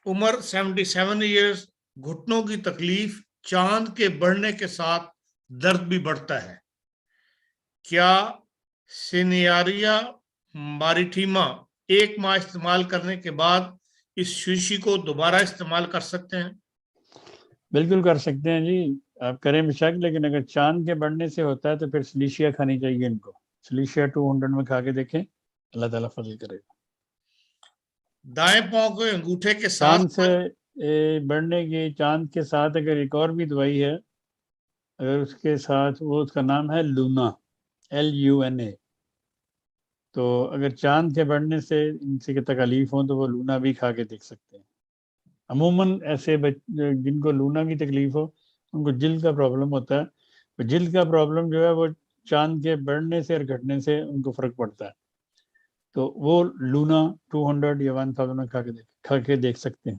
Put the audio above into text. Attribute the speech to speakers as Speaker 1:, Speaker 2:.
Speaker 1: عمر 77 years, گھٹنوں کی تکلیف، چاند کے بڑھنے کے ساتھ درد بھی بڑھتا ہے. کیا سینیاریا ماریٹیما 1 ماہ استعمال کرنے کے بعد اس شیشی کو دوبارہ استعمال کر سکتے ہیں؟
Speaker 2: بالکل کر سکتے ہیں جی، آپ کریں بے شک، لیکن اگر چاند کے بڑھنے سے ہوتا ہے تو پھر سلیشیا کھانی چاہیے ان کو. سلیشیا 200 میں کھا کے دیکھیں، اللہ تعالیٰ فضل کرے گا.
Speaker 1: دائیں پاؤں کے انگوٹھے کے ساتھ
Speaker 2: چاند سے بڑھنے کی، چاند کے ساتھ اگر ایک اور بھی دوائی ہے، اگر اس کے ساتھ، وہ اس کا نام ہے لونا، LUNA. تو اگر چاند کے بڑھنے سے ان سے تکلیف ہوں تو وہ لونا بھی کھا کے دیکھ سکتے ہیں. عموماً ایسے جن کو لونا کی تکلیف ہو ان کو جلد کا پرابلم ہوتا ہے. جلد کا پرابلم جو ہے وہ چاند کے بڑھنے سے اور گھٹنے سے ان کو فرق پڑتا ہے. تو وہ لونا 200 یا 1000 کھا کے دیکھ سکتے ہیں.